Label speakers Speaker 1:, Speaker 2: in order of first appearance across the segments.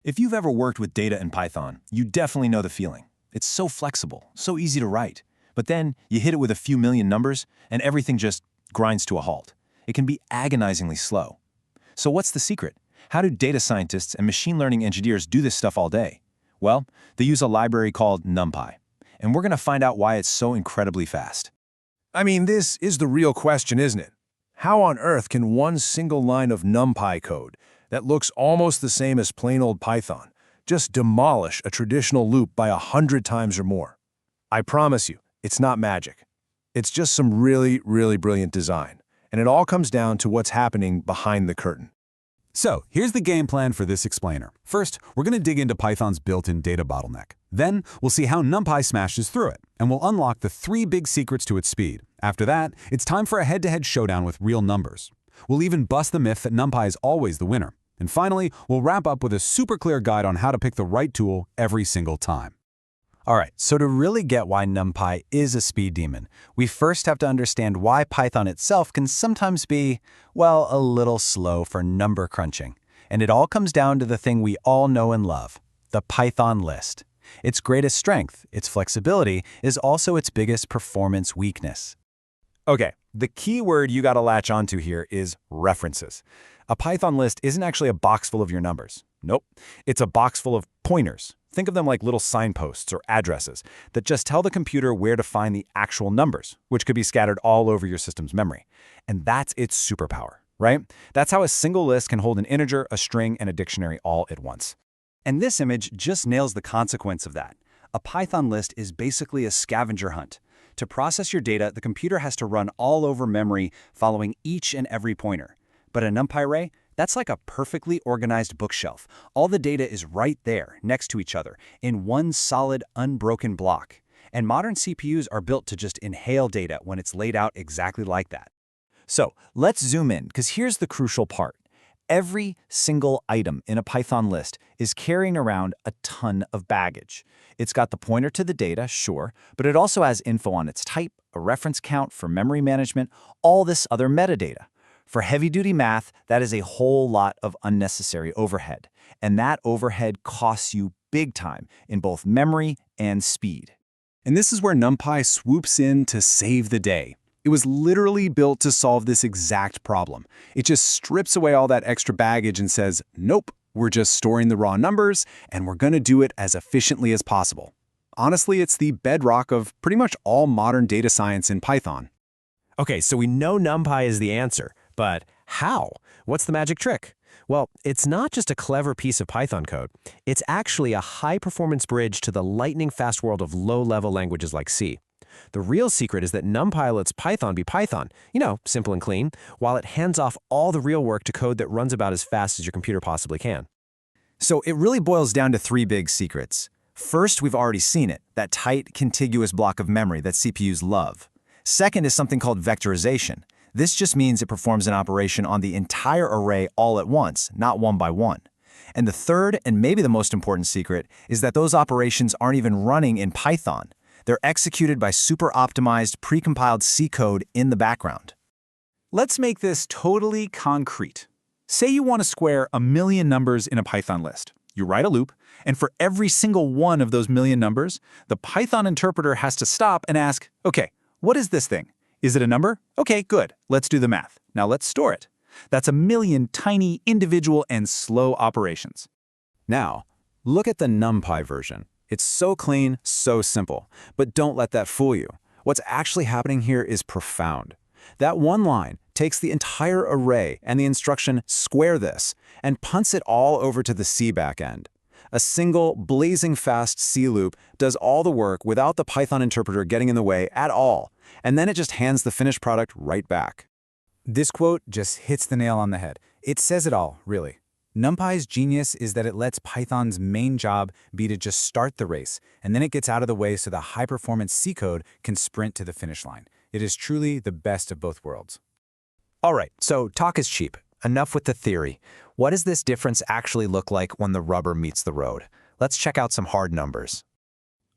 Speaker 1: If you've ever worked with data in Python, you definitely know the feeling. It's so flexible, so easy to write. But then you hit it with a few million numbers, and everything just grinds to a halt. It can be agonizingly slow. So what's the secret? How do data scientists and machine learning engineers do this stuff all day? Well, they use a library called NumPy. And we're going to find out why it's so incredibly fast.
Speaker 2: I mean, this is the real question, isn't it? How on earth can one single line of NumPy code that looks almost the same as plain old Python just demolish a traditional loop by 100 times or more? I promise you, it's not magic. It's just some really, really brilliant design. And it all comes down to what's happening behind the curtain.
Speaker 3: So here's the game plan for this explainer. First, we're going to dig into Python's built-in data bottleneck. Then, we'll see how NumPy smashes through it, and we'll unlock the 3 big secrets to its speed. After that, it's time for a head-to-head showdown with real numbers. We'll even bust the myth that NumPy is always the winner. And finally, we'll wrap up with a super clear guide on how to pick the right tool every single time.
Speaker 4: All right, so to really get why NumPy is a speed demon, we first have to understand why Python itself can sometimes be, well, a little slow for number crunching. And it all comes down to the thing we all know and love, the Python list. Its greatest strength, its flexibility, is also its biggest performance weakness.
Speaker 1: Okay, the key word you got to latch onto here is references. A Python list isn't actually a box full of your numbers. Nope, it's a box full of pointers. Think of them like little signposts or addresses that just tell the computer where to find the actual numbers, which could be scattered all over your system's memory. And that's its superpower, right? That's how a single list can hold an integer, a string, and a dictionary all at once.
Speaker 4: And this image just nails the consequence of that. A Python list is basically a scavenger hunt. To process your data, the computer has to run all over memory following each and every pointer. But a NumPy array, that's like a perfectly organized bookshelf. All the data is right there, next to each other, in one solid, unbroken block. And modern CPUs are built to just inhale data when it's laid out exactly like that.
Speaker 1: So let's zoom in, because here's the crucial part. Every single item in a Python list is carrying around a ton of baggage. It's got the pointer to the data, sure, but it also has info on its type, a reference count for memory management, all this other metadata. For heavy-duty math, that is a whole lot of unnecessary overhead. And that overhead costs you big time in both memory and speed.
Speaker 3: And this is where NumPy swoops in to save the day. It was literally built to solve this exact problem. It just strips away all that extra baggage and says, nope, we're just storing the raw numbers, and we're going to do it as efficiently as possible. Honestly, it's the bedrock of pretty much all modern data science in Python.
Speaker 5: Okay, so we know NumPy is the answer, but how? What's the magic trick? Well, it's not just a clever piece of Python code. It's actually a high-performance bridge to the lightning-fast world of low-level languages like C. The real secret is that NumPy lets Python be Python, simple and clean, while it hands off all the real work to code that runs about as fast as your computer possibly can.
Speaker 1: So it really boils down to 3 big secrets. First, we've already seen it, that tight, contiguous block of memory that CPUs love. Second is something called vectorization. This just means it performs an operation on the entire array all at once, not one by one. And the third, and maybe the most important secret, is that those operations aren't even running in Python. They're executed by super optimized, precompiled C code in the background.
Speaker 6: Let's make this totally concrete. Say you want to square 1,000,000 numbers in a Python list. You write a loop, and for every single one of those 1,000,000 numbers, the Python interpreter has to stop and ask, okay, what is this thing? Is it a number? Okay, good. Let's do the math. Now let's store it. That's 1,000,000 tiny, individual, and slow operations.
Speaker 3: Now, look at the NumPy version. It's so clean, so simple. But don't let that fool you. What's actually happening here is profound. That one line takes the entire array and the instruction square this and punts it all over to the C backend. A single, blazing fast C loop does all the work without the Python interpreter getting in the way at all, and then it just hands the finished product right back.
Speaker 7: This quote just hits the nail on the head. It says it all, really. NumPy's genius is that it lets Python's main job be to just start the race, and then it gets out of the way so the high-performance C code can sprint to the finish line. It is truly the best of both worlds.
Speaker 5: All right, so talk is cheap. Enough with the theory. What does this difference actually look like when the rubber meets the road? Let's check out some hard numbers.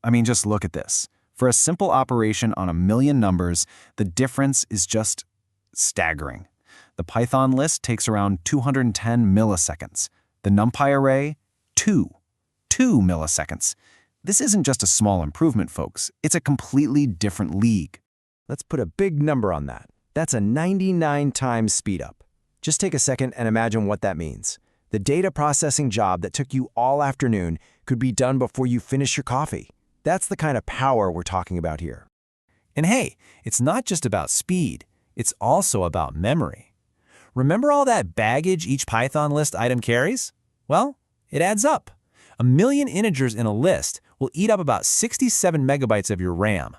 Speaker 1: I mean, just look at this. For a simple operation on 1,000,000 numbers, the difference is just staggering. The Python list takes around 210 milliseconds. The NumPy array, 2 milliseconds. This isn't just a small improvement, folks. It's a completely different league.
Speaker 3: Let's put a big number on that. That's a 99 times speed up. Just take a second and imagine what that means. The data processing job that took you all afternoon could be done before you finish your coffee. That's the kind of power we're talking about here.
Speaker 1: And hey, it's not just about speed. It's also about memory. Remember all that baggage each Python list item carries? Well, it adds up. 1 million integers in a list will eat up about 67 megabytes of your RAM.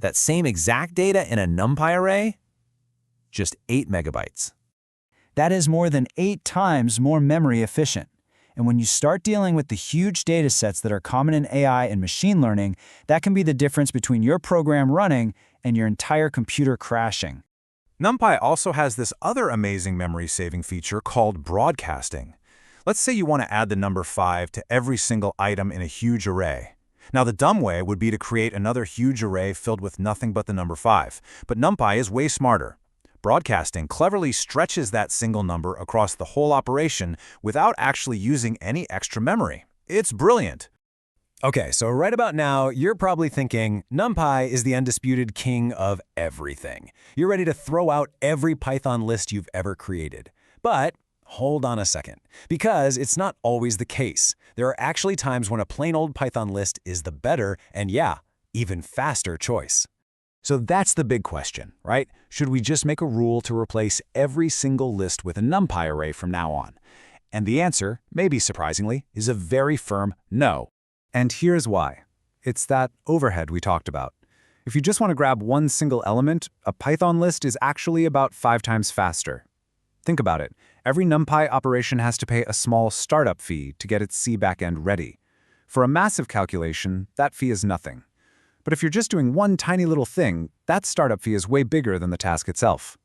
Speaker 1: That same exact data in a NumPy array? Just 8 megabytes. That is more than 8 times more memory efficient. And when you start dealing with the huge data sets that are common in AI and machine learning, that can be the difference between your program running and your entire computer crashing.
Speaker 2: NumPy also has this other amazing memory-saving feature called broadcasting. Let's say you want to add the number 5 to every single item in a huge array. Now, the dumb way would be to create another huge array filled with nothing but the number 5. But NumPy is way smarter. Broadcasting cleverly stretches that single number across the whole operation without actually using any extra memory. It's brilliant.
Speaker 3: Okay, so right about now, you're probably thinking, NumPy is the undisputed king of everything. You're ready to throw out every Python list you've ever created. But hold on a second, because it's not always the case. There are actually times when a plain old Python list is the better and, yeah, even faster choice. So that's the big question, right? Should we just make a rule to replace every single list with a NumPy array from now on? And the answer, maybe surprisingly, is a very firm no.
Speaker 7: And here's why. It's that overhead we talked about. If you just want to grab one single element, a Python list is actually about 5 times faster. Think about it. Every NumPy operation has to pay a small startup fee to get its C backend ready. For a massive calculation, that fee is nothing. But if you're just doing one tiny little thing, that startup fee is way bigger than the task itself.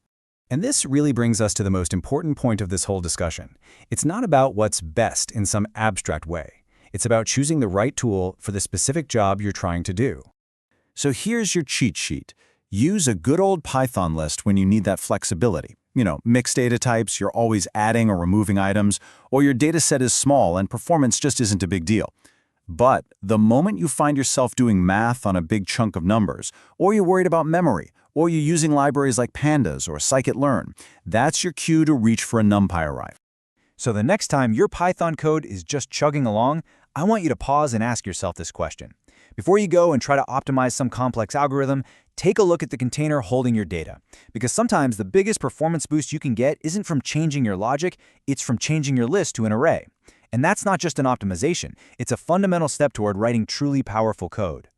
Speaker 3: And this really brings us to the most important point of this whole discussion. It's not about what's best in some abstract way. It's about choosing the right tool for the specific job you're trying to do.
Speaker 1: So here's your cheat sheet. Use a good old Python list when you need that flexibility. Mixed data types, you're always adding or removing items, or your data set is small and performance just isn't a big deal. But the moment you find yourself doing math on a big chunk of numbers, or you're worried about memory, or you're using libraries like Pandas or scikit-learn, that's your cue to reach for a NumPy array.
Speaker 7: So the next time your Python code is just chugging along, I want you to pause and ask yourself this question. Before you go and try to optimize some complex algorithm, take a look at the container holding your data. Because sometimes the biggest performance boost you can get isn't from changing your logic, it's from changing your list to an array. And that's not just an optimization, it's a fundamental step toward writing truly powerful code.